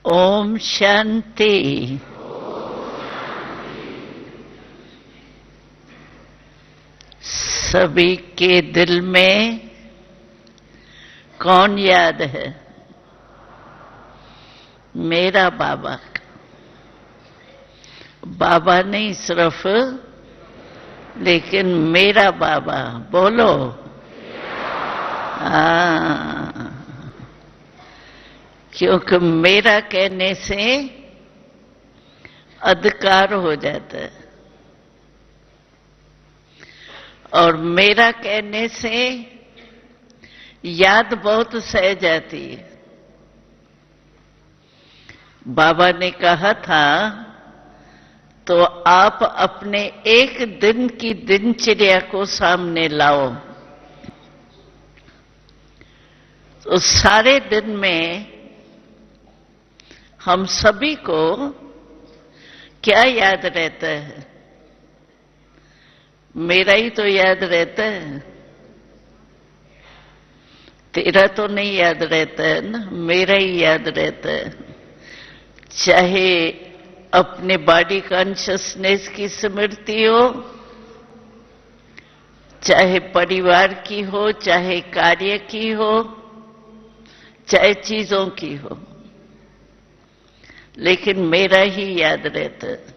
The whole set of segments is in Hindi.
ओम शांति। सभी के दिल में कौन याद है? मेरा बाबा। बाबा नहीं सिर्फ, लेकिन मेरा बाबा। बोलो। हाँ, क्योंकि मेरा कहने से अधिकार हो जाता है और मेरा कहने से याद बहुत सह जाती है। बाबा ने कहा था तो आप अपने एक दिन की दिनचर्या को सामने लाओ, तो सारे दिन में हम सभी को क्या याद रहता है? मेरा ही तो याद रहता है, तेरा तो नहीं याद रहता है ना, मेरा ही याद रहता है। चाहे अपने बॉडी कॉन्शियसनेस की स्मृति हो, चाहे परिवार की हो, चाहे कार्य की हो, चाहे चीजों की हो, लेकिन मेरा ही याद रहता है।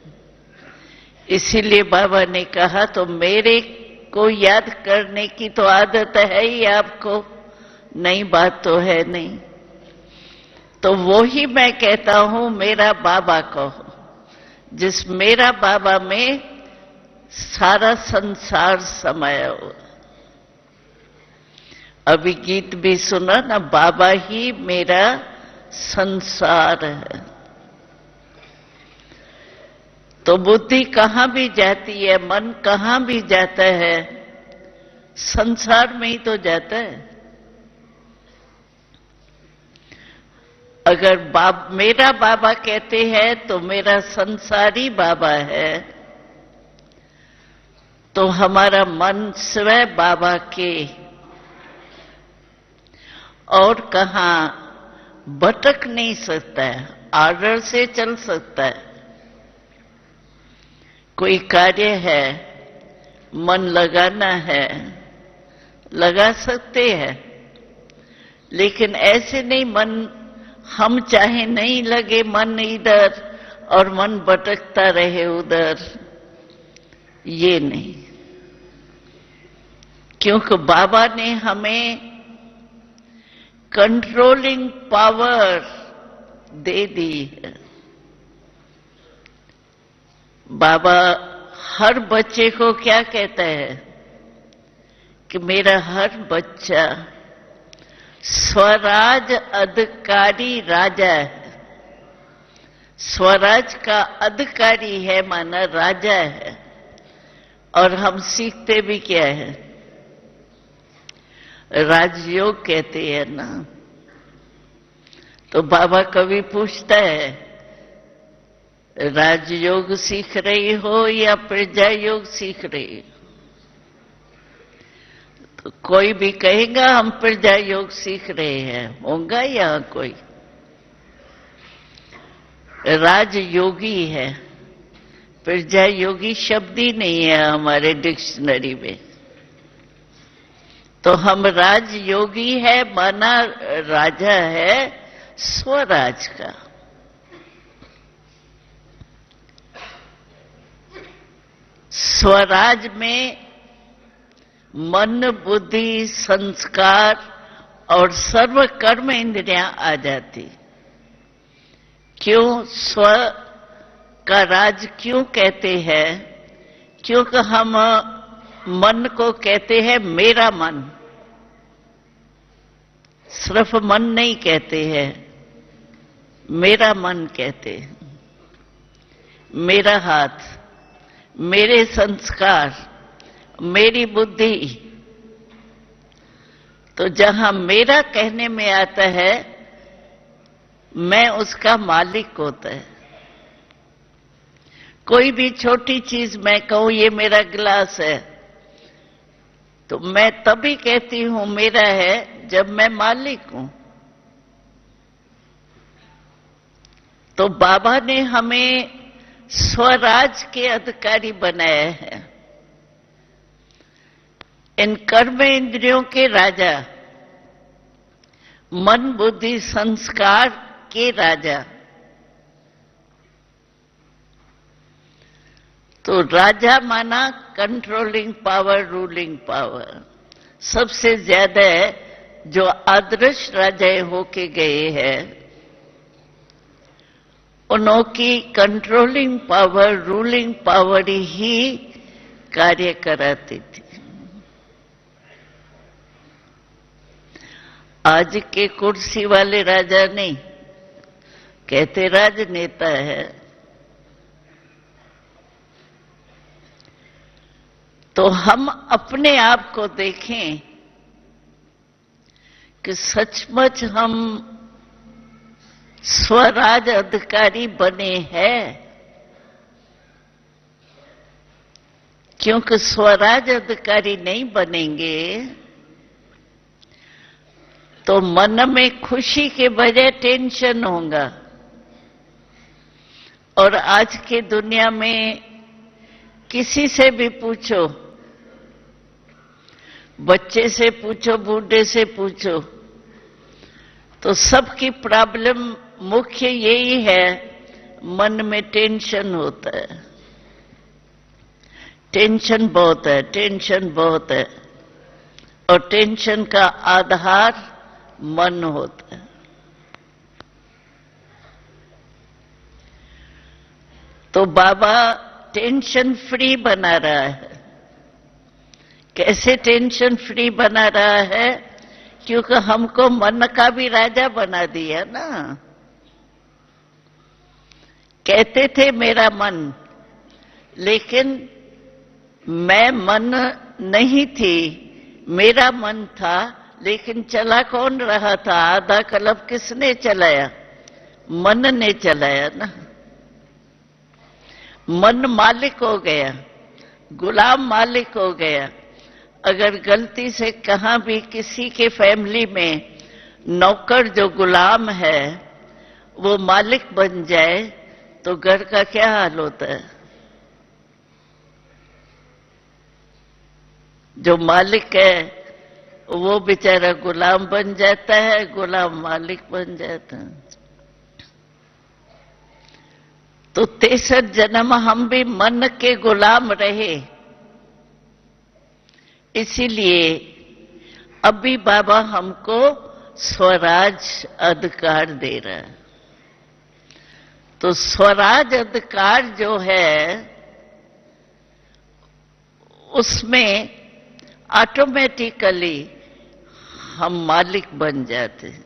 इसीलिए बाबा ने कहा तो मेरे को याद करने की तो आदत है ही आपको, नई बात तो है नहीं। तो वो ही मैं कहता हूं मेरा बाबा को, जिस मेरा बाबा में सारा संसार समाया हो। अभी गीत भी सुना ना, बाबा ही मेरा संसार है। तो बुद्धि कहां भी जाती है, मन कहां भी जाता है, संसार में ही तो जाता है। अगर मेरा बाबा कहते हैं तो मेरा संसारी बाबा है, तो हमारा मन स्वयं बाबा के और कहां भटक नहीं सकता है, आर्डर से चल सकता है। कोई कार्य है, मन लगाना है, लगा सकते हैं, लेकिन ऐसे नहीं मन हम चाहे नहीं लगे मन इधर और मन भटकता रहे उधर, ये नहीं। क्योंकि बाबा ने हमें कंट्रोलिंग पावर दे दी है। बाबा हर बच्चे को क्या कहता है कि मेरा हर बच्चा स्वराज अधिकारी राजा है। स्वराज का अधिकारी है माना राजा है। और हम सीखते भी क्या है? राजयोग कहते हैं ना। तो बाबा कभी पूछता है राजयोग सीख रही हो या प्रजा योग सीख रही हो? तो कोई भी कहेगा हम प्रजा योग सीख रहे हैं, होगा यहां कोई? राजयोगी है, प्रजा योगी शब्द ही नहीं है हमारे डिक्शनरी में। तो हम राजयोगी है माना राजा है स्वराज का। स्वराज में मन, बुद्धि, संस्कार और सर्व कर्म इंद्रियां आ जाती। क्यों स्व का राज क्यों कहते हैं? क्योंकि हम मन को कहते हैं मेरा मन। सिर्फ मन नहीं कहते हैं, मेरा मन कहते हैं। मेरा हाथ, मेरे संस्कार, मेरी बुद्धि। तो जहां मेरा कहने में आता है, मैं उसका मालिक होता है। कोई भी छोटी चीज मैं कहूं ये मेरा गिलास है, तो मैं तभी कहती हूं मेरा है जब मैं मालिक हूं। तो बाबा ने हमें स्वराज के अधिकारी बनाया है, इन कर्म इंद्रियों के राजा, मन बुद्धि संस्कार के राजा। तो राजा माना कंट्रोलिंग पावर, रूलिंग पावर। सबसे ज्यादा जो आदर्श राजा होके गए हैं उनकी कंट्रोलिंग पावर, रूलिंग पावर ही कार्य कराती थी। आज के कुर्सी वाले राजा नहीं, कहते राजनेता है। तो हम अपने आप को देखें कि सचमुच हम स्वराज अधिकारी बने हैं, क्योंकि स्वराज अधिकारी नहीं बनेंगे तो मन में खुशी के बजाय टेंशन होगा। और आज के दुनिया में किसी से भी पूछो, बच्चे से पूछो, बूढ़े से पूछो, तो सबकी प्रॉब्लम मुख्य यही है, मन में टेंशन होता है। टेंशन बहुत है, टेंशन बहुत है। और टेंशन का आधार मन होता है। तो बाबा टेंशन फ्री बना रहा है। कैसे टेंशन फ्री बना रहा है? क्योंकि हमको मन का भी राजा बना दिया ना। कहते थे मेरा मन, लेकिन मैं मन नहीं थी, मेरा मन था, लेकिन चला कौन रहा था? आधा कल्प किसने चलाया? मन ने चलाया ना। मन मालिक हो गया, गुलाम मालिक हो गया। अगर गलती से कहां भी किसी के फैमिली में नौकर जो गुलाम है वो मालिक बन जाए तो घर का क्या हाल होता है? जो मालिक है वो बेचारा गुलाम बन जाता है, गुलाम मालिक बन जाता है। तो 63 जन्म हम भी मन के गुलाम रहे। इसीलिए अभी बाबा हमको स्वराज अधिकार दे रहा है। तो स्वराज अधिकार जो है उसमें ऑटोमेटिकली हम मालिक बन जाते हैं।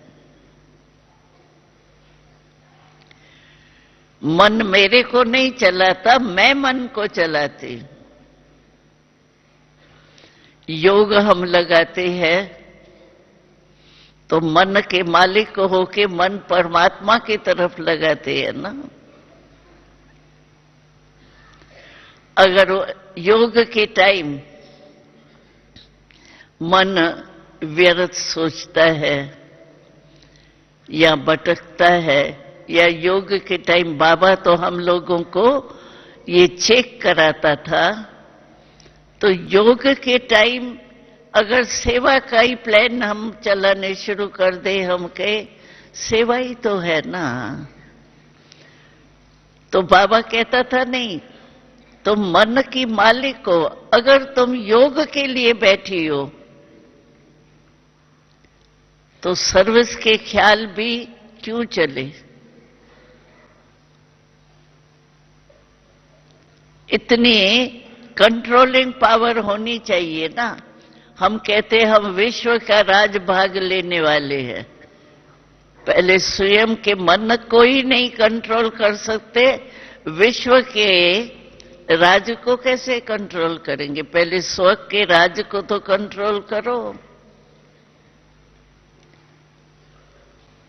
मन मेरे को नहीं चलाता, मैं मन को चलाती हूं। योग हम लगाते हैं तो मन के मालिक होके मन परमात्मा की तरफ लगाते हैं ना। अगर योग के टाइम मन व्यर्थ सोचता है या भटकता है, या योग के टाइम बाबा तो हम लोगों को ये चेक कराता था, तो योग के टाइम अगर सेवा का ही प्लान हम चलाने शुरू कर दे, हम के सेवा ही तो है ना। तो बाबा कहता था नहीं, तुम मन की मालिक हो। अगर तुम योग के लिए बैठी हो तो सर्विस के ख्याल भी क्यों चले? इतनी कंट्रोलिंग पावर होनी चाहिए ना। हम कहते हैं हम विश्व का राज भाग लेने वाले हैं। पहले स्वयं के मन को ही नहीं कंट्रोल कर सकते, विश्व के राज को कैसे कंट्रोल करेंगे? पहले स्व के राज को तो कंट्रोल करो।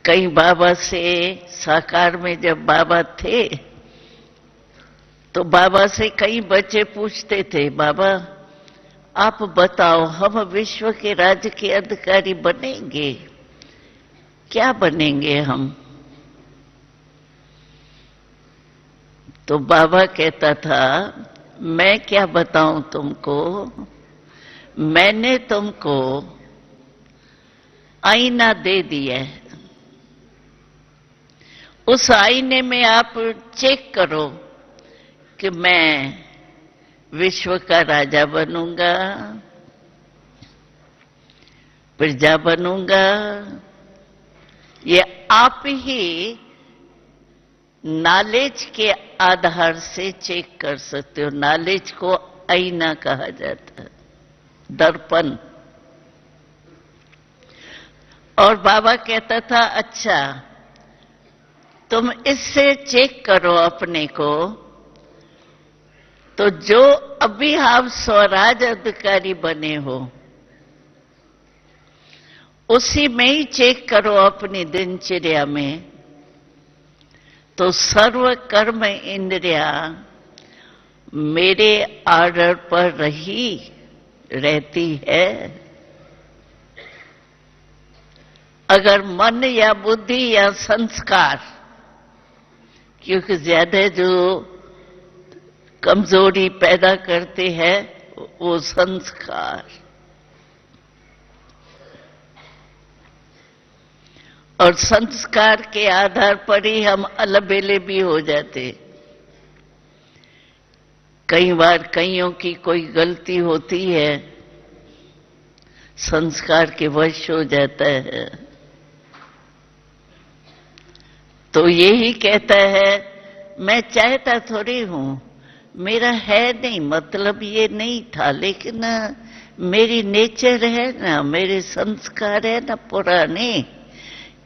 कई बाबा से साकार में जब बाबा थे तो बाबा से कई बच्चे पूछते थे, बाबा आप बताओ हम विश्व के राज्य के अधिकारी बनेंगे? क्या बनेंगे हम? तो बाबा कहता था, मैं क्या बताऊं तुमको, मैंने तुमको आईना दे दिया है, उस आईने में आप चेक करो कि मैं विश्व का राजा बनूंगा, प्रजा बनूंगा। ये आप ही नॉलेज के आधार से चेक कर सकते हो। नॉलेज को आईना कहा जाता है, दर्पण। और बाबा कहता था, अच्छा तुम इससे चेक करो अपने को, तो जो अभी आप स्वराज अधिकारी बने हो उसी में ही चेक करो अपनी दिनचर्या में, तो सर्व कर्म इंद्रिया मेरे आर्डर पर रहती है। अगर मन या बुद्धि या संस्कार, क्योंकि ज्यादा जो कमजोरी पैदा करते हैं वो संस्कार, और संस्कार के आधार पर ही हम अलबेले भी हो जाते। कई बार कईयों की कोई गलती होती है, संस्कार के वश हो जाता है। तो यही कहता है, मैं चाहता थोड़ी हूं, मेरा है नहीं, मतलब ये नहीं था, लेकिन मेरी नेचर है ना, मेरे संस्कार है ना पुराने,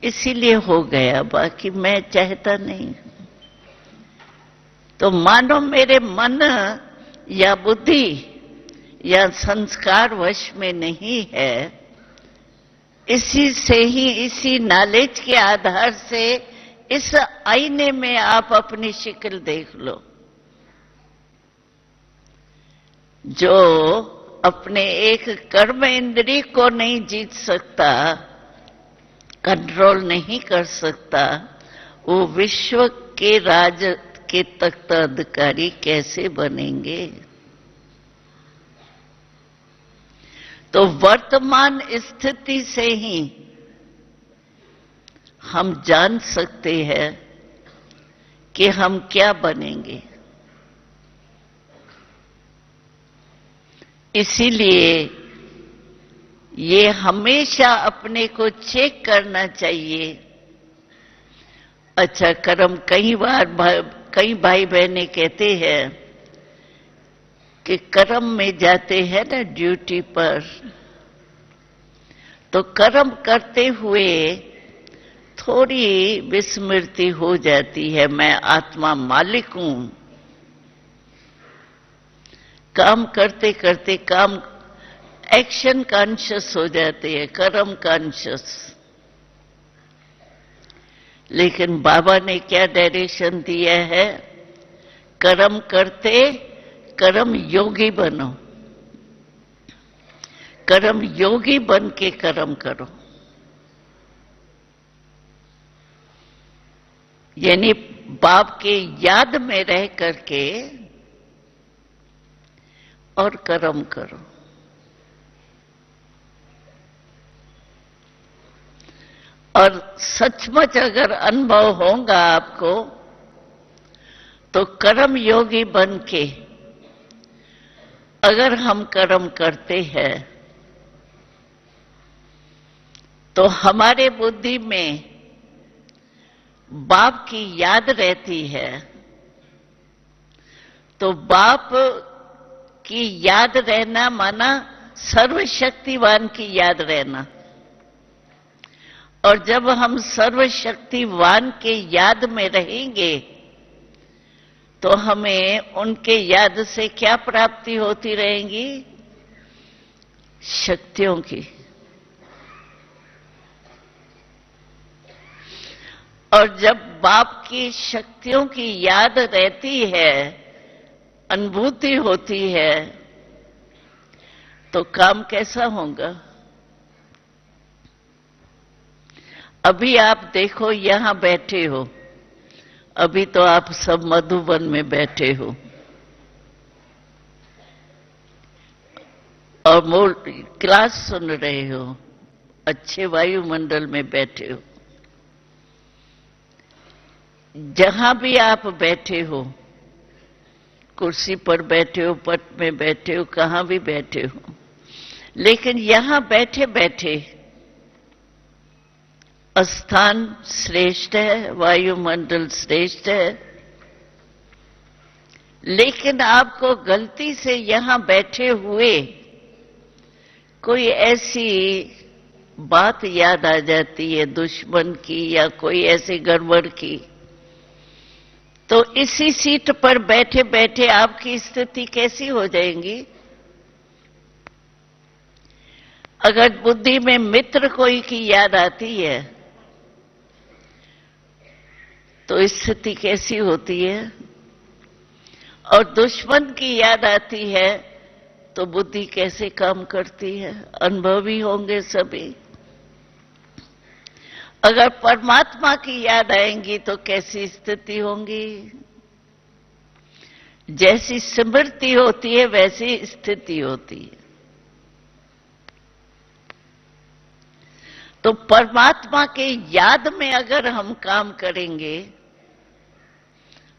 इसीलिए हो गया, बाकी मैं चाहता नहीं। तो मानो मेरे मन या बुद्धि या संस्कार वश में नहीं है, इसी से ही, इसी नॉलेज के आधार से इस आईने में आप अपनी शक्ल देख लो। जो अपने एक कर्म इंद्रिय को नहीं जीत सकता, कंट्रोल नहीं कर सकता, वो विश्व के राज के तख्त अधिकारी कैसे बनेंगे? तो वर्तमान स्थिति से ही हम जान सकते हैं कि हम क्या बनेंगे। इसीलिए ये हमेशा अपने को चेक करना चाहिए। अच्छा, कर्म कई बार कई भाई बहनें कहते हैं कि कर्म में जाते हैं ना ड्यूटी पर, तो कर्म करते हुए थोड़ी विस्मृति हो जाती है, मैं आत्मा मालिक हूं। काम करते करते काम एक्शन कॉन्शियस हो जाते हैं, कर्म कॉन्शियस। लेकिन बाबा ने क्या डायरेक्शन दिया है? कर्म करते कर्म योगी बनो, कर्म योगी बन के कर्म करो। यानी बाप के याद में रह करके और कर्म करो। और सचमुच अगर अनुभव होगा आपको, तो कर्म योगी बन के अगर हम कर्म करते हैं तो हमारे बुद्धि में बाप की याद रहती है। तो बाप की याद रहना माना सर्वशक्तिवान की याद रहना। और जब हम सर्वशक्तिवान के याद में रहेंगे तो हमें उनके याद से क्या प्राप्ति होती रहेंगी? शक्तियों की। और जब बाप की शक्तियों की याद रहती है, अनुभूति होती है, तो काम कैसा होगा? अभी आप देखो, यहां बैठे हो, अभी तो आप सब मधुबन में बैठे हो और क्लास सुन रहे हो, अच्छे वायुमंडल में बैठे हो। जहां भी आप बैठे हो, कुर्सी पर बैठे हो, पट में बैठे हो, कहां भी बैठे हो, लेकिन यहां बैठे बैठे स्थान श्रेष्ठ है, वायुमंडल श्रेष्ठ है, लेकिन आपको गलती से यहां बैठे हुए कोई ऐसी बात याद आ जाती है दुश्मन की या कोई ऐसी गड़बड़ की, तो इसी सीट पर बैठे बैठे आपकी स्थिति कैसी हो जाएगी? अगर बुद्धि में मित्र कोई की याद आती है तो स्थिति कैसी होती है, और दुश्मन की याद आती है तो बुद्धि कैसे काम करती है? अनुभवी होंगे सभी। अगर परमात्मा की याद आएंगी तो कैसी स्थिति होंगी? जैसी स्मृति होती है वैसी स्थिति होती है। तो परमात्मा के याद में अगर हम काम करेंगे,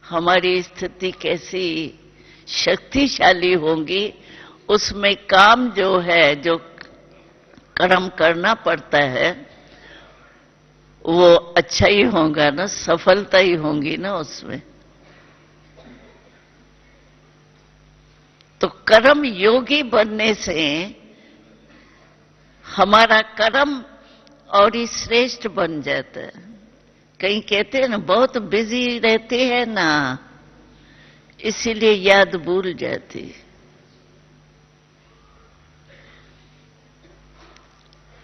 हमारी स्थिति कैसी शक्तिशाली होंगी। उसमें काम जो है, जो कर्म करना पड़ता है, वो अच्छा ही होगा ना, सफलता ही होंगी ना उसमें। तो कर्म योगी बनने से हमारा कर्म और ही श्रेष्ठ बन जाता है। कहीं कहते हैं ना, बहुत बिजी रहते हैं ना, इसीलिए याद भूल जाती है।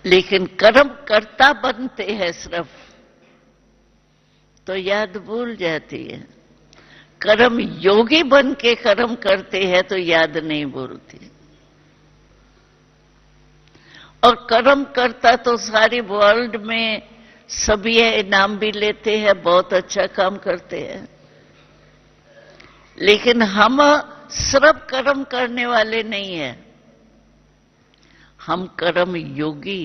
लेकिन कर्म करता बनते हैं सिर्फ, तो याद भूल जाती है। कर्म योगी बन के कर्म करते हैं तो याद नहीं भूलती। और कर्म करता तो सारी वर्ल्ड में सभी इनाम भी लेते हैं, बहुत अच्छा काम करते हैं। लेकिन हम सिर्फ कर्म करने वाले नहीं हैं, हम कर्म योगी।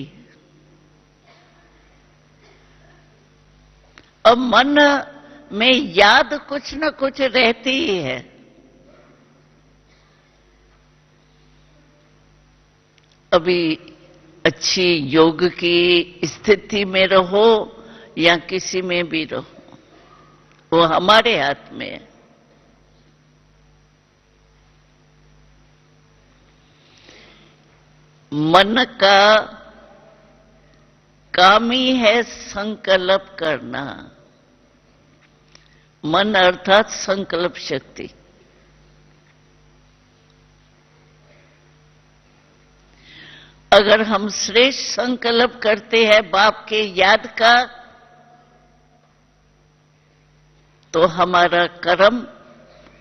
अब मन में याद कुछ न कुछ रहती ही है। अभी अच्छी योग की स्थिति में रहो या किसी में भी रहो, वो हमारे हाथ में है। मन का काम ही है संकल्प करना। मन अर्थात संकल्प शक्ति। अगर हम श्रेष्ठ संकल्प करते हैं बाप के याद का, तो हमारा कर्म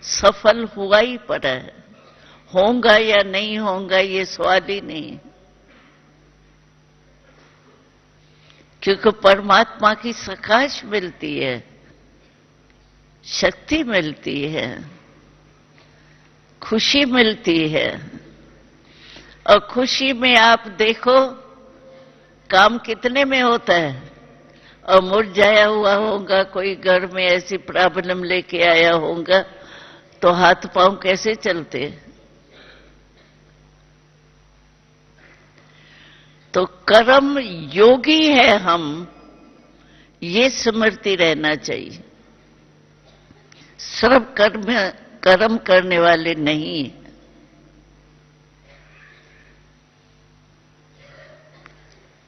सफल हुआ ही पड़ा है। होगा या नहीं होगा ये सवाल ही नहीं, क्योंकि परमात्मा की सकाश मिलती है, शक्ति मिलती है, खुशी मिलती है। और खुशी में आप देखो काम कितने में होता है। और मुरझाया हुआ होगा, कोई घर में ऐसी प्रॉब्लम लेके आया होगा, तो हाथ पांव कैसे चलते। तो कर्म योगी है हम, ये स्मृति रहना चाहिए। सिर्फ कर्म करने वाले नहीं।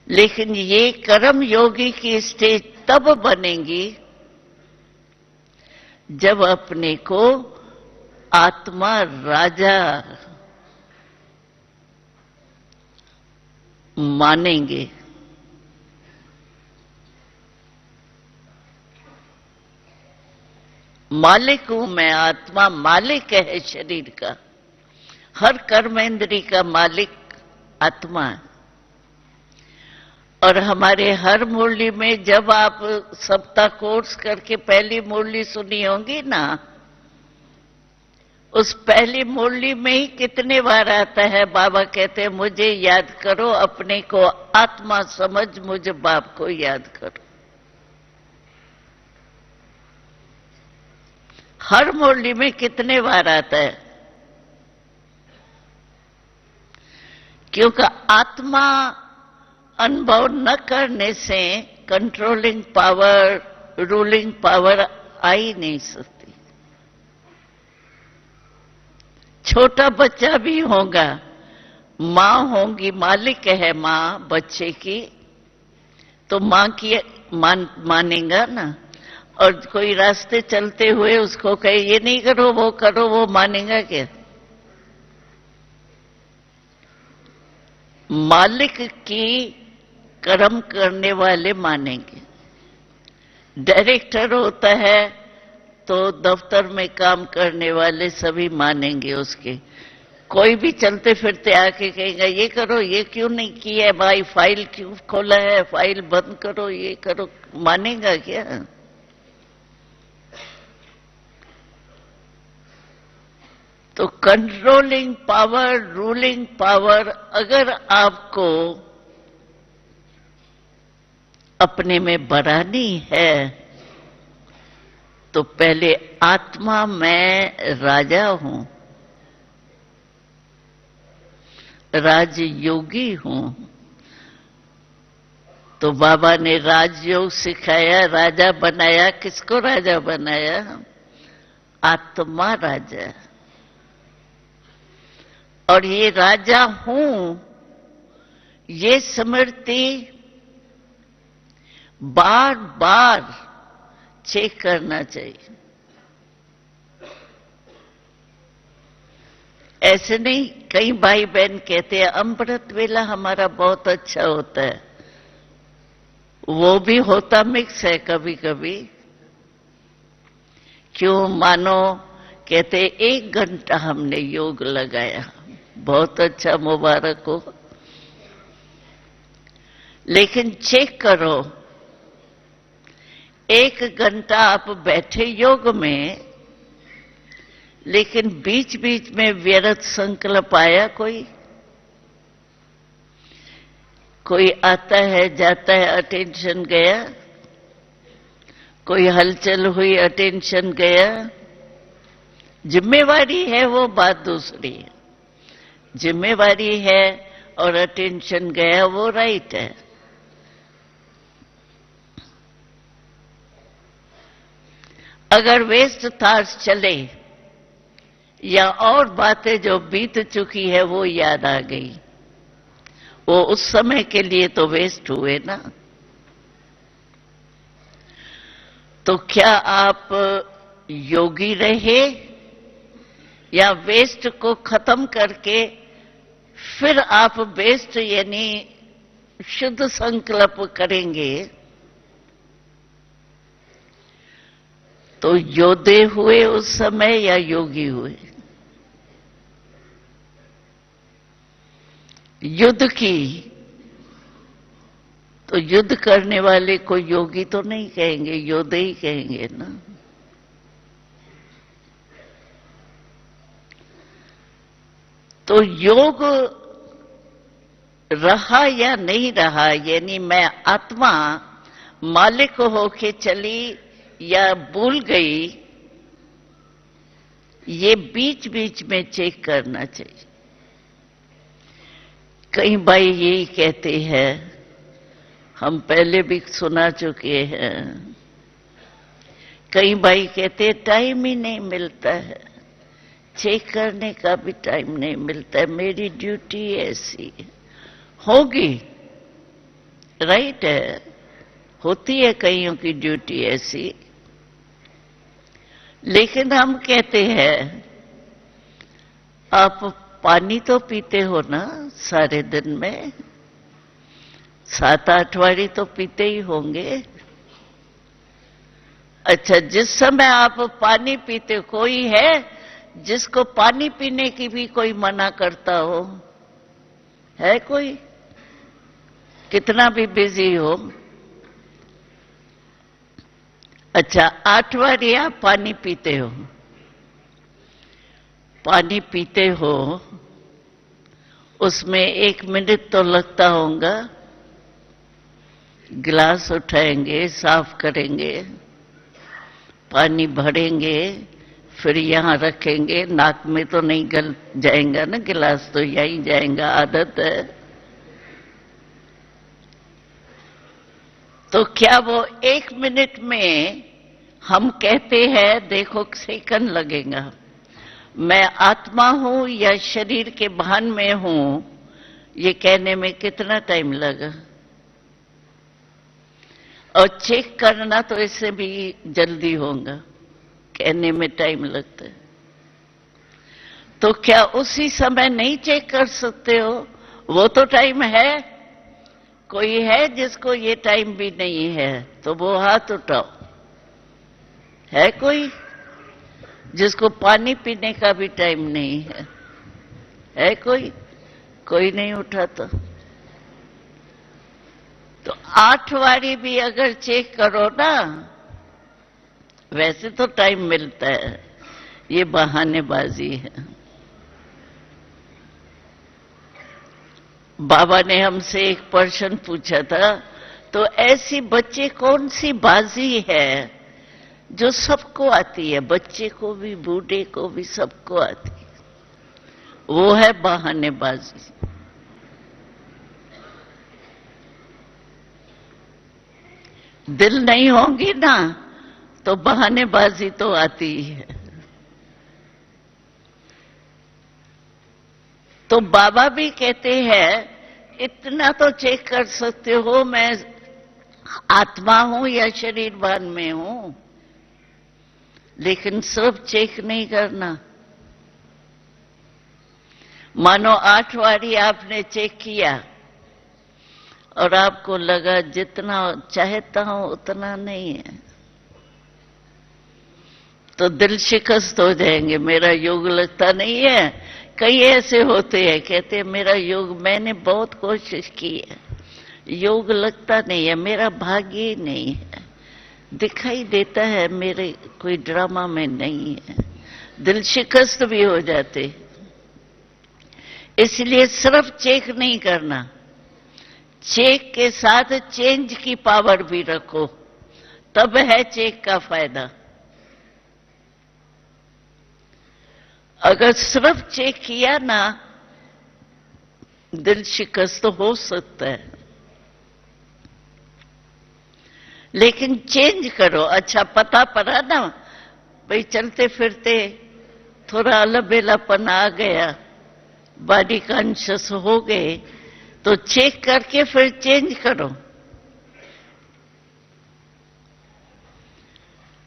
लेकिन ये कर्म योगी की स्टेज तब बनेगी जब अपने को आत्मा राजा मानेंगे। मालिक हूं मैं, आत्मा मालिक है शरीर का। हर कर्मेंद्री का मालिक आत्मा है। और हमारे हर मुरली में जब आप सप्ताह कोर्स करके पहली मुरली सुनी होंगी ना, उस पहली मुरली में ही कितने बार आता है, बाबा कहते हैं मुझे याद करो, अपने को आत्मा समझ, मुझे बाप को याद करो। हर मुरली में कितने बार आता है, क्योंकि आत्मा अनुभव न करने से कंट्रोलिंग पावर, रूलिंग पावर आ ही नहीं सकती। छोटा बच्चा भी होगा, मां होगी, मालिक है मां बच्चे की, तो मां की मानेगा ना। और कोई रास्ते चलते हुए उसको कहे ये नहीं करो, वो मानेगा क्या? मालिक की कर्म करने वाले मानेंगे। डायरेक्टर होता है तो दफ्तर में काम करने वाले सभी मानेंगे उसके। कोई भी चलते फिरते आके कहेगा ये करो, ये क्यों नहीं किया भाई, फाइल क्यों खोला है, फाइल बंद करो, ये करो, मानेगा क्या? तो कंट्रोलिंग पावर, रूलिंग पावर अगर आपको अपने में बढ़ानी है तो पहले आत्मा में राजा हूं, राजयोगी हूं। तो बाबा ने राजयोग सिखाया, राजा बनाया। किसको राजा बनाया? आत्मा राजा। और ये राजा हूं, ये स्मृति बार बार चेक करना चाहिए। ऐसे नहीं, कई भाई बहन कहते हैं अमृत वेला हमारा बहुत अच्छा होता है। वो भी होता मिक्स है कभी कभी। क्यों? मानो कहते 1 घंटा हमने योग लगाया, बहुत अच्छा, मुबारक हो। लेकिन चेक करो, 1 घंटा आप बैठे योग में, लेकिन बीच बीच में व्यर्थ संकल्प आया? कोई आता है जाता है, अटेंशन गया। कोई हलचल हुई, अटेंशन गया। जिम्मेवारी है वो बात दूसरी है, जिम्मेवारी है और अटेंशन गया वो राइट है। अगर वेस्ट थॉट्स चले या और बातें जो बीत चुकी है वो याद आ गई, वो उस समय के लिए तो वेस्ट हुए ना। तो क्या आप योगी रहे या वेस्ट को खत्म करके फिर आप बेस्ट यानी शुद्ध संकल्प करेंगे? तो योद्धे हुए उस समय या योगी हुए? युद्ध की तो युद्ध करने वाले को योगी तो नहीं कहेंगे, योद्धे ही कहेंगे ना। तो योग रहा या नहीं रहा, यानी मैं आत्मा मालिक होके चली या भूल गई, ये बीच बीच में चेक करना चाहिए। कई भाई यही कहते हैं, हम पहले भी सुना चुके हैं, कई भाई कहते हैं टाइम ही नहीं मिलता है, चेक करने का भी टाइम नहीं मिलता है, मेरी ड्यूटी ऐसी होगी। राइट है, होती है कईयों की ड्यूटी ऐसी, लेकिन हम कहते हैं आप पानी तो पीते हो ना सारे दिन में, 7-8 वारी तो पीते ही होंगे। अच्छा, जिस समय आप पानी पीते, कोई है जिसको पानी पीने की भी कोई मना करता हो? है कोई? कितना भी बिजी हो। अच्छा, 8 बारी आप पानी पीते हो, पानी पीते हो, उसमें 1 मिनट तो लगता होगा। गिलास उठाएंगे, साफ करेंगे, पानी भरेंगे, फिर यहाँ रखेंगे। नाक में तो नहीं गल जाएगा ना गिलास, तो यहीं जाएगा, आदत है। तो क्या वो 1 मिनट में हम कहते हैं, देखो सेकंड लगेगा, मैं आत्मा हूं या शरीर के भान में हूं, ये कहने में कितना टाइम लगा? और चेक करना तो इससे भी जल्दी होगा, कहने में टाइम लगता है। तो क्या उसी समय नहीं चेक कर सकते हो? वो तो टाइम है। कोई है जिसको ये टाइम भी नहीं है तो वो हाथ उठाओ। है कोई जिसको पानी पीने का भी टाइम नहीं है? है कोई? कोई नहीं उठाता। तो 8 बारी भी अगर चेक करो ना, वैसे तो टाइम मिलता है, ये बहानेबाजी है। बाबा ने हमसे एक प्रश्न पूछा था, तो ऐसी बच्चे कौन सी बाजी है जो सबको आती है? बच्चे को भी, बूढ़े को भी, सबको आती है। वो है बहानेबाजी। दिल नहीं होंगी ना तो बहानेबाजी तो आती ही है। तो बाबा भी कहते हैं, इतना तो चेक कर सकते हो मैं आत्मा हूं या शरीर भान में हूं, लेकिन सब चेक नहीं करना। मानो 8 बारी आपने चेक किया और आपको लगा जितना चाहता हूं उतना नहीं है, तो दिल शिकस्त हो जाएंगे, मेरा योग लगता नहीं है। कई ऐसे होते हैं, कहते हैं मेरा योग, मैंने बहुत कोशिश की है, योग लगता नहीं है, मेरा भाग्य ही नहीं है, दिखाई देता है मेरे कोई ड्रामा में नहीं है। दिल शिकस्त भी हो जाते। इसलिए सिर्फ चेक नहीं करना, चेक के साथ चेंज की पावर भी रखो, तब है चेक का फायदा। अगर सिर्फ चेक किया ना, दिल शिकस्त हो सकता है, लेकिन चेंज करो। अच्छा, पता पड़ा ना भाई, चलते फिरते थोड़ा अलबेलापन आ गया, बॉडी कॉन्शियस हो गए, तो चेक करके फिर चेंज करो।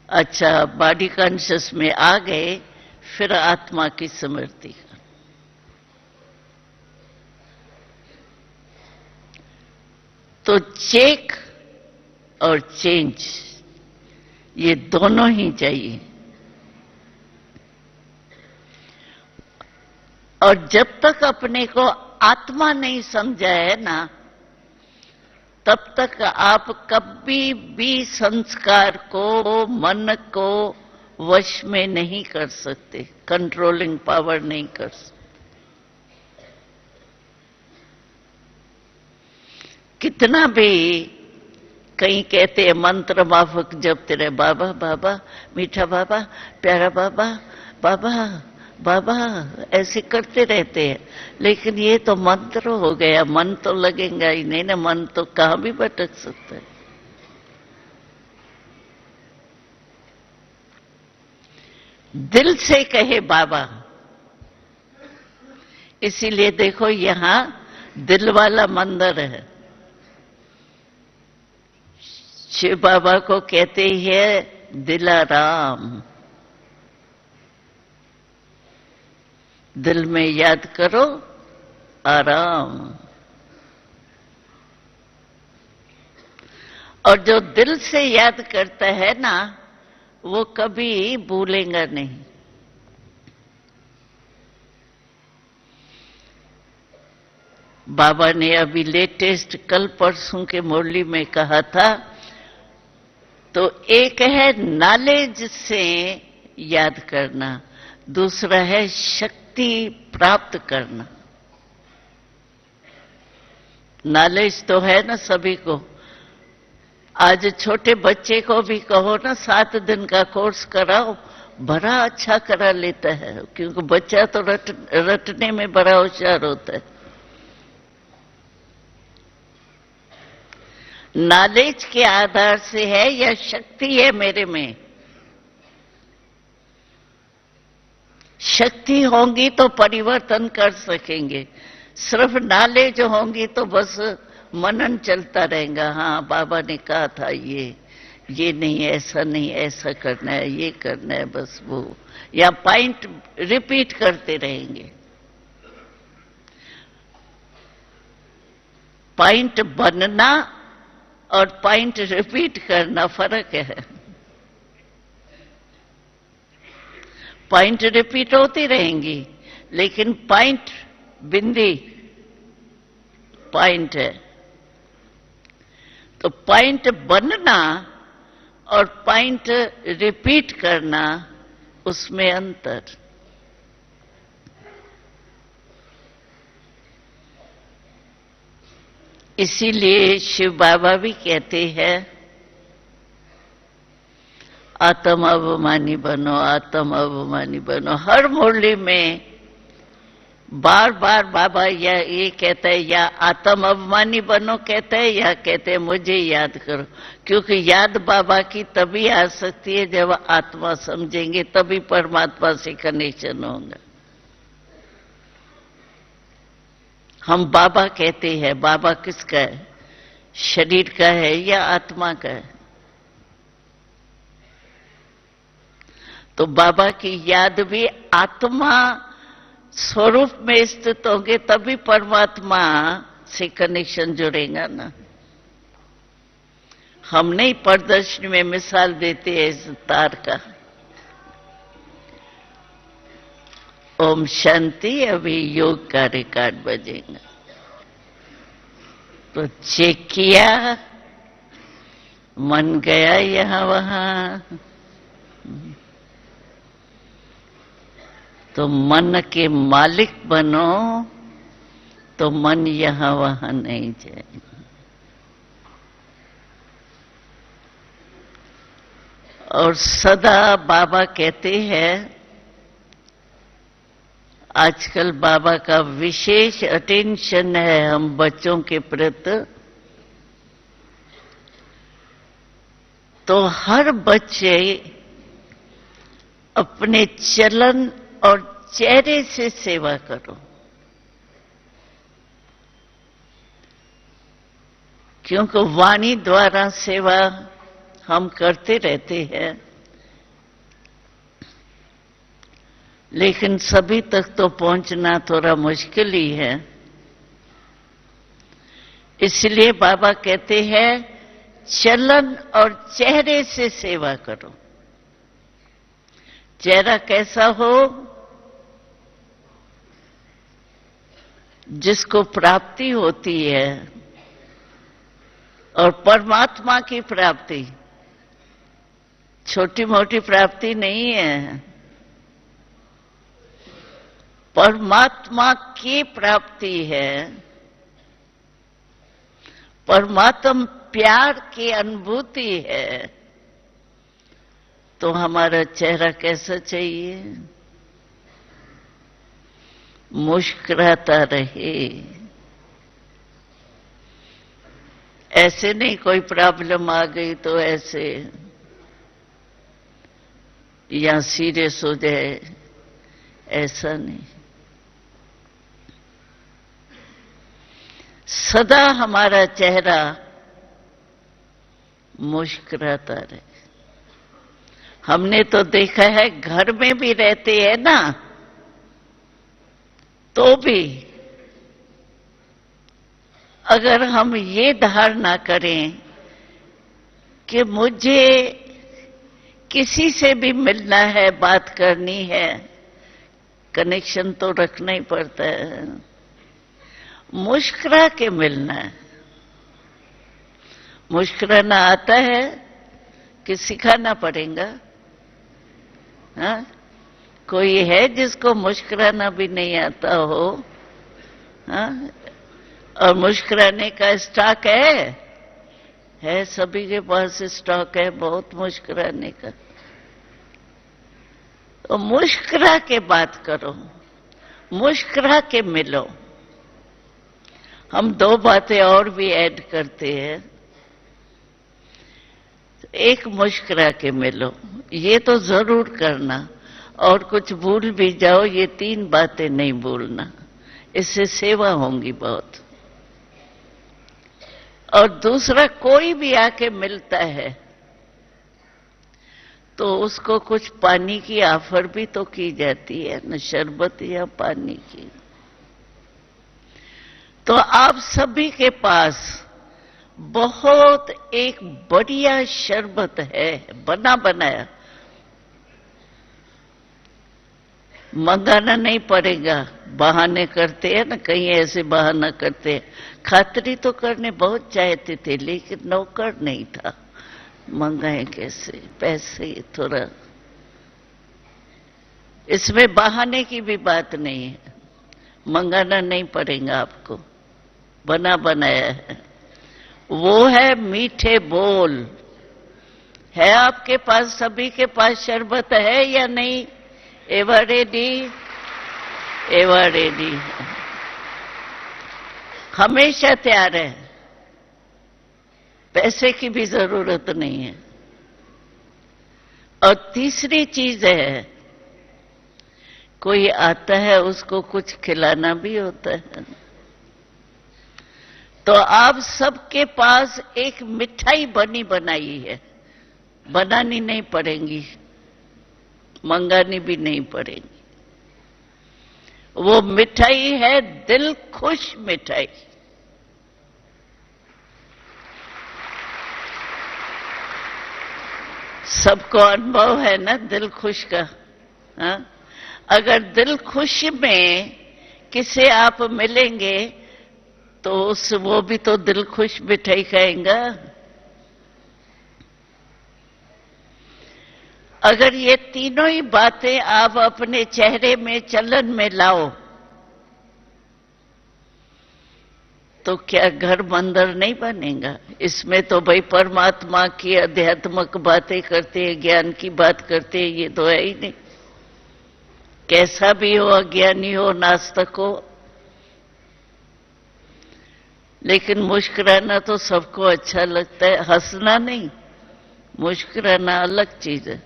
अच्छा, बॉडी कॉन्शियस में आ गए, फिर आत्मा की स्मृति। तो चेक और चेंज ये दोनों ही चाहिए। और जब तक अपने को आत्मा नहीं समझा है ना, तब तक आप कभी भी संस्कार को, मन को वश में नहीं कर सकते, कंट्रोलिंग पावर नहीं कर सकते। कितना भी कहीं कहते हैं मंत्र माफक जपते रहे, बाबा बाबा, मीठा बाबा, प्यारा बाबा, बाबा बाबा, ऐसे करते रहते हैं, लेकिन ये तो मंत्र हो गया, मन तो लगेगा ही नहीं ना, मन तो कहां भी भटक सकता है। दिल से कहे बाबा। इसीलिए देखो यहां दिल वाला मंदिर है। शिव बाबा को कहते हैं दिलाराम। दिल में याद करो आराम। और जो दिल से याद करता है ना, वो कभी भूलेगा नहीं। बाबा ने अभी लेटेस्ट कल परसों के मुरली में कहा था, तो एक है नॉलेज से याद करना, दूसरा है शक्ति प्राप्त करना। नॉलेज तो है ना सभी को। आज छोटे बच्चे को भी कहो ना 7 दिन का कोर्स कराओ, बड़ा अच्छा करा लेता है, क्योंकि बच्चा तो रटने में बड़ा होशियार होता है। नॉलेज के आधार से है या शक्ति है मेरे में? शक्ति होंगी तो परिवर्तन कर सकेंगे, सिर्फ नॉलेज होंगी तो बस मनन चलता रहेगा। हाँ बाबा ने कहा था ये नहीं, ऐसा नहीं, ऐसा करना है, ये करना है, बस वो, या पॉइंट रिपीट करते रहेंगे। पॉइंट बनना और पॉइंट रिपीट करना फर्क है। पॉइंट रिपीट होती रहेंगी, लेकिन पॉइंट बिंदी पॉइंट है। तो पॉइंट बनना और पॉइंट रिपीट करना, उसमें अंतर। इसीलिए शिव बाबा भी कहते हैं आत्म अभिमानी बनो, आत्म अभिमानी बनो। हर मुरली में बार बार बाबा या ये कहता है, या आत्म अभिमानी बनो कहता है, या कहते हैं मुझे याद करो। क्योंकि याद बाबा की तभी आ सकती है जब आत्मा समझेंगे, तभी परमात्मा से कनेक्शन होगा। हम बाबा कहते हैं, बाबा किसका है? शरीर का है या आत्मा का है? तो बाबा की याद भी आत्मा स्वरूप में स्थित होंगे, तभी परमात्मा से कनेक्शन जुड़ेगा ना। हम नहीं प्रदर्शनी में मिसाल देते हैं इस तार का। ओम शांति। अभी योग का रिकॉर्ड बजेगा, तो चेक किया, मन गया यहां वहां, तो मन के मालिक बनो, तो मन यहां वहां नहीं जाएगा। और सदा बाबा कहते हैं, आजकल बाबा का विशेष अटेंशन है हम बच्चों के प्रति। तो हर बच्चे अपने चलन और चेहरे से सेवा करो, क्योंकि वाणी द्वारा सेवा हम करते रहते हैं, लेकिन सभी तक तो पहुंचना थोड़ा मुश्किल ही है। इसलिए बाबा कहते हैं चलन और चेहरे से सेवा करो। चेहरा कैसा हो? जिसको प्राप्ति होती है, और परमात्मा की प्राप्ति छोटी मोटी प्राप्ति नहीं है। परमात्मा की प्राप्ति है, परमात्मा प्यार की अनुभूति है। तो हमारा चेहरा कैसा चाहिए? मुस्कुराता रहे। ऐसे नहीं कोई प्रॉब्लम आ गई तो ऐसे या सीरियस हो जाए, ऐसा नहीं। सदा हमारा चेहरा मुस्कुराता रहे। हमने तो देखा है घर में भी रहते हैं ना, तो भी अगर हम ये धारणा करें कि मुझे किसी से भी मिलना है, बात करनी है, कनेक्शन तो रखना ही पड़ता है। मुस्कुरा के मिलना है। मुस्कुराना आता है कि सिखाना पड़ेगा? हाँ, कोई है जिसको मुस्कुराना भी नहीं आता हो? हाँ, और मुस्कुराने का स्टॉक है सभी के पास स्टॉक है बहुत मुस्कुराने का। तो मुस्कुरा के बात करो, मुस्कुरा के मिलो। हम दो बातें और भी ऐड करते हैं। एक, मुस्कुरा के मिलो, ये तो जरूर करना, और कुछ भूल भी जाओ ये 3 बातें नहीं भूलना, इससे सेवा होंगी बहुत। और दूसरा, कोई भी आके मिलता है तो उसको कुछ पानी की ऑफर भी तो की जाती है न, शरबत या पानी की। तो आप सभी के पास बहुत एक बढ़िया शरबत है, बना बनाया, मंगाना नहीं पड़ेगा। बहाने करते हैं ना, कहीं ऐसे बहाना करते हैं। खातरी तो करने बहुत चाहते थे लेकिन नौकर नहीं था, मंगाए कैसे, पैसे थोड़ा। इसमें बहाने की भी बात नहीं है, मंगाना नहीं पड़ेगा आपको, बना बनाया है। वो है मीठे बोल। है आपके पास, सभी के पास शरबत है या नहीं? Ever ready? एवर रेडी, हमेशा तैयार है, पैसे की भी जरूरत नहीं है। और तीसरी चीज है, कोई आता है उसको कुछ खिलाना भी होता है। तो आप सबके पास एक मिठाई बनी बनाई है, बनानी नहीं पड़ेगी, मंगानी भी नहीं पड़ेगी। वो मिठाई है दिल खुश मिठाई। सबको अनुभव है ना दिल खुश का? हाँ? अगर दिल खुश में किसे आप मिलेंगे तो वो भी तो दिल खुश मिठाई खाएगा। अगर ये तीनों ही बातें आप अपने चेहरे में, चलन में लाओ तो क्या घर मंदिर नहीं बनेगा? इसमें तो भाई परमात्मा की आध्यात्मिक बातें करते हैं, ज्ञान की बात करते हैं, ये तो है ही नहीं। कैसा भी हो, अज्ञानी हो, नास्तिक हो, लेकिन मुस्कुराना तो सबको अच्छा लगता है, हंसना नहीं, मुस्कुराना अलग चीज है।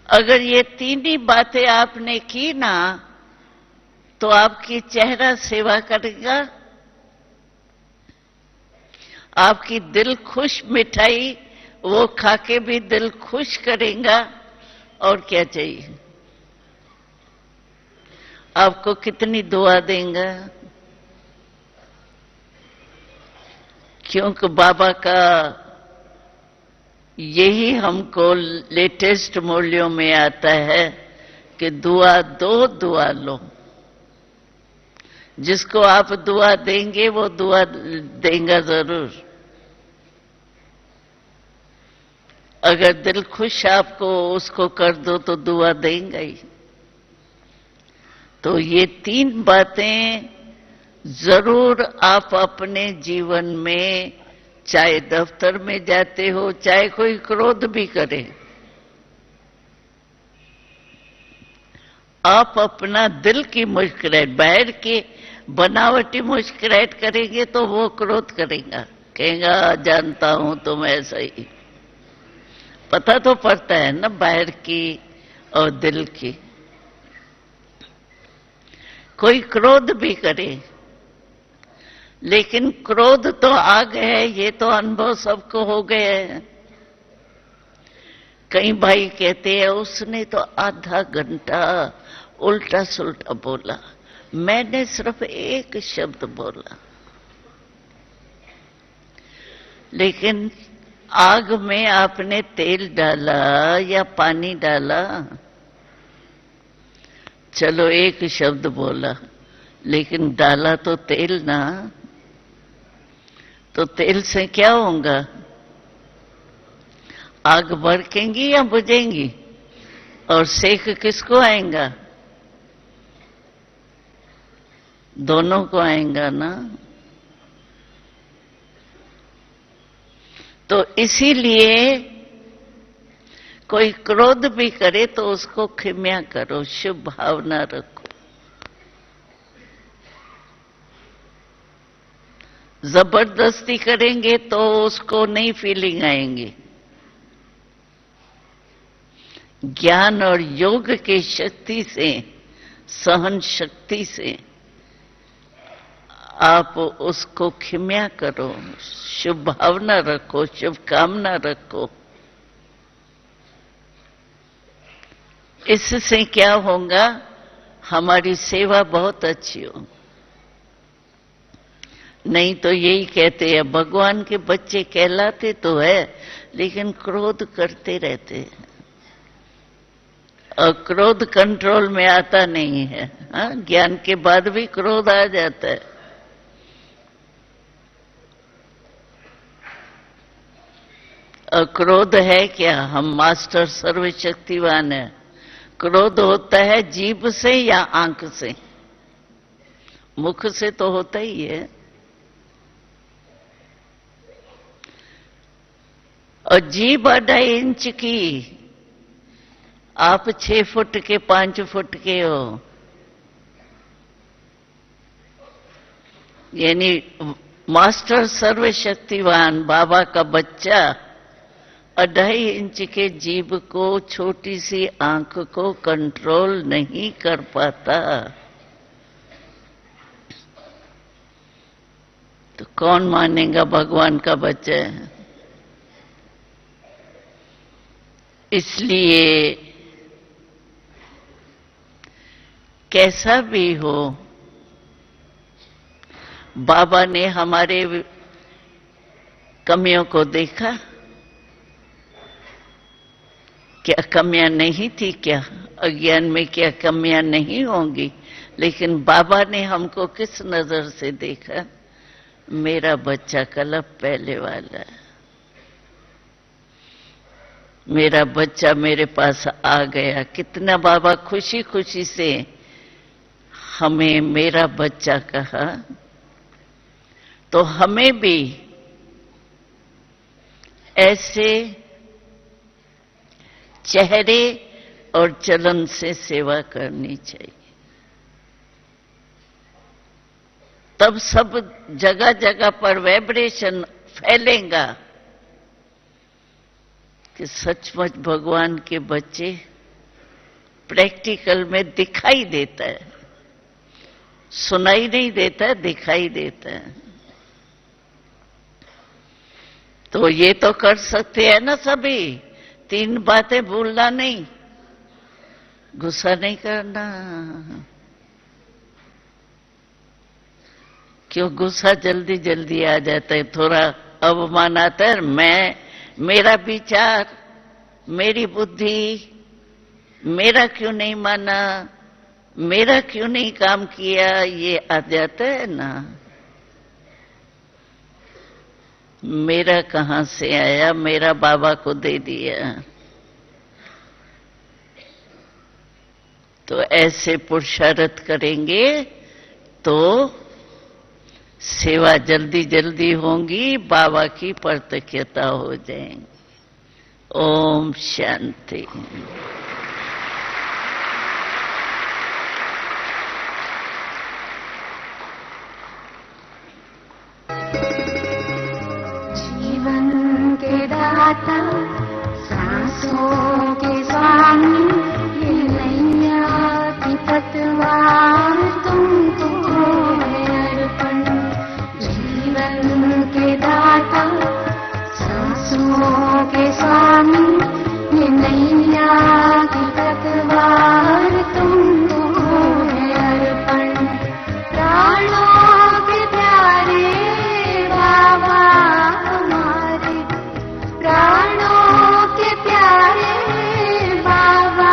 अगर ये 3 ही बातें आपने की ना तो आपकी चेहरा सेवा करेगा, आपकी दिल खुश मिठाई वो खाके भी दिल खुश करेगा। और क्या चाहिए? आपको कितनी दुआ देंगे, क्योंकि बाबा का यही हमको लेटेस्ट मूल्यों में आता है कि दुआ दो, दुआ लो। जिसको आप दुआ देंगे वो दुआ देगा जरूर। अगर दिल खुश आपको उसको कर दो तो दुआ देंगे ही। तो ये 3 बातें जरूर आप अपने जीवन में, चाहे दफ्तर में जाते हो, चाहे कोई क्रोध भी करे, आप अपना दिल की मुस्कुराहट, बाहर की बनावटी मुस्कुराहट करेंगे तो वो क्रोध करेगा, कहेगा जानता हूं तुम ऐसा ही। पता तो पड़ता है ना बाहर की और दिल की। कोई क्रोध भी करे, लेकिन क्रोध तो आ गए, ये तो अनुभव सबको हो गए हैं। कई भाई कहते हैं उसने तो आधा घंटा उल्टा सुल्टा बोला, मैंने सिर्फ एक शब्द बोला। लेकिन आग में आपने तेल डाला या पानी डाला चलो एक शब्द बोला, लेकिन डाला तो तेल ना, तो तेल से क्या होगा? आग भड़केंगी या बुझेंगी? और सेक किसको आएगा? दोनों को आएगा ना। तो इसीलिए कोई क्रोध भी करे तो उसको क्षमा करो, शुभ भावना रखो। जबरदस्ती करेंगे तो उसको नहीं फीलिंग आएंगी। ज्ञान और योग की शक्ति से, सहन शक्ति से आप उसको क्षमा करो, शुभ भावना रखो, शुभकामना रखो। इससे क्या होगा? हमारी सेवा बहुत अच्छी हो। नहीं तो यही कहते हैं भगवान के बच्चे कहलाते तो है, लेकिन क्रोध करते रहते हैं और क्रोध कंट्रोल में आता नहीं है। हाँ, ज्ञान के बाद भी क्रोध आ जाता है। और क्रोध है क्या? हम मास्टर सर्वशक्तिवान है। क्रोध होता है जीभ से या आंख से? मुख से तो होता ही है। और जीभ 2.5 इंच की, आप 6 फुट के 5 फुट के हो, यानी मास्टर सर्वशक्तिवान बाबा का बच्चा 2.5 इंच के जीभ को, छोटी सी आंख को कंट्रोल नहीं कर पाता, तो कौन मानेगा भगवान का बच्चा है? इसलिए कैसा भी हो, बाबा ने हमारे कमियों को देखा। क्या कमियां नहीं थी? क्या अज्ञान में क्या कमियां नहीं होंगी? लेकिन बाबा ने हमको किस नजर से देखा? मेरा बच्चा कलप पहले वाला है, मेरा बच्चा मेरे पास आ गया। कितना बाबा खुशी खुशी से हमें मेरा बच्चा कहा। तो हमें भी ऐसे चेहरे और चलन से सेवा करनी चाहिए। तब सब जगह जगह पर वाइब्रेशन फैलेगा कि सचमुच भगवान के बच्चे प्रैक्टिकल में दिखाई देता है, सुनाई नहीं देता है, दिखाई देता है। तो ये तो कर सकते हैं ना सभी। 3 बातें भूलना नहीं, गुस्सा नहीं करना। क्यों गुस्सा जल्दी जल्दी आ जाता है? थोड़ा अवमान आता है, मेरा विचार, मेरी बुद्धि, मेरा क्यों नहीं माना, मेरा क्यों नहीं काम किया, ये आ जाता है ना। मेरा कहां से आया? मेरा बाबा को दे दिया। तो ऐसे पुरुषार्थ करेंगे तो सेवा जल्दी जल्दी होंगी, बाबा की प्रत्यक्षता हो जाएंगी। ओम शांति। जीवन के दाता, सांसों के स्वामी, ये नैया की पतवार तुमको है अर्पण। जीवन के दाता, सांसों के स्वामी, ये नैया की पतवार तुमको है अर्पण। प्राणों के प्यारे बाबा हमारे, प्राणों के प्यारे बाबा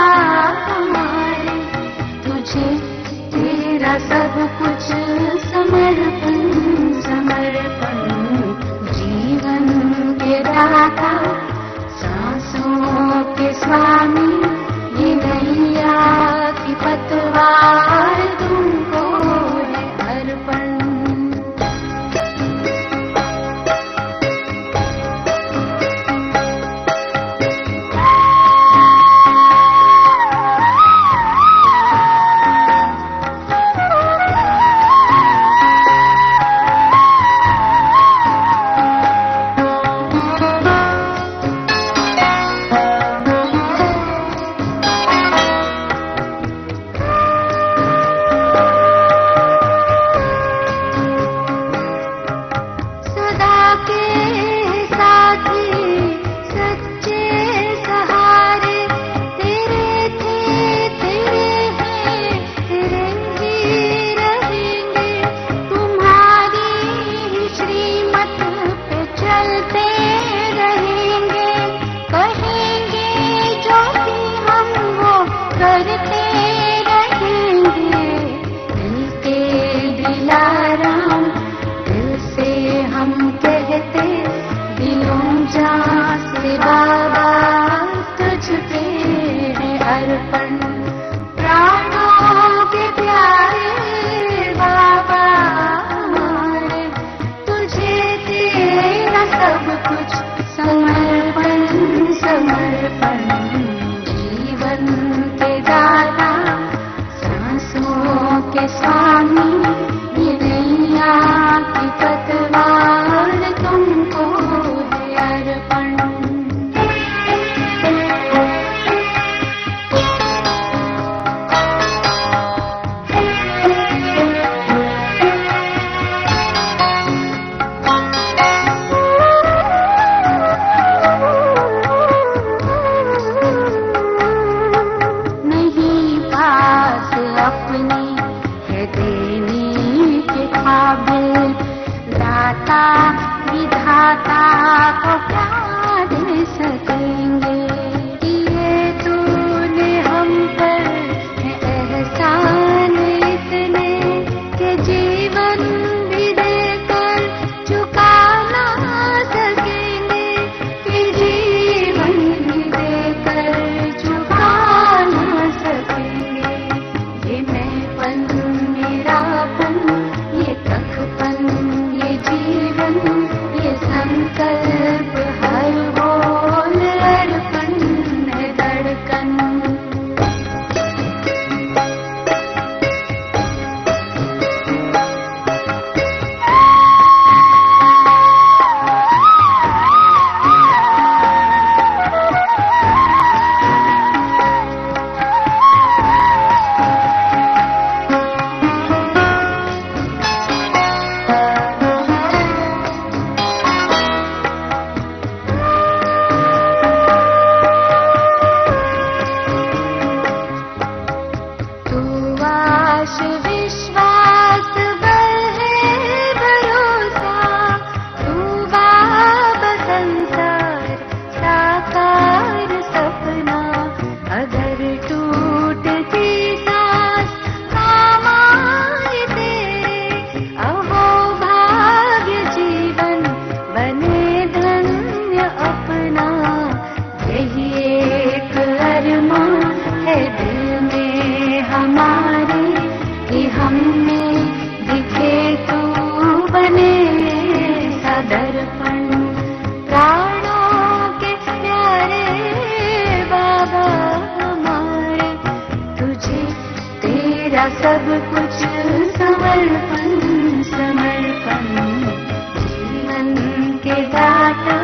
घाट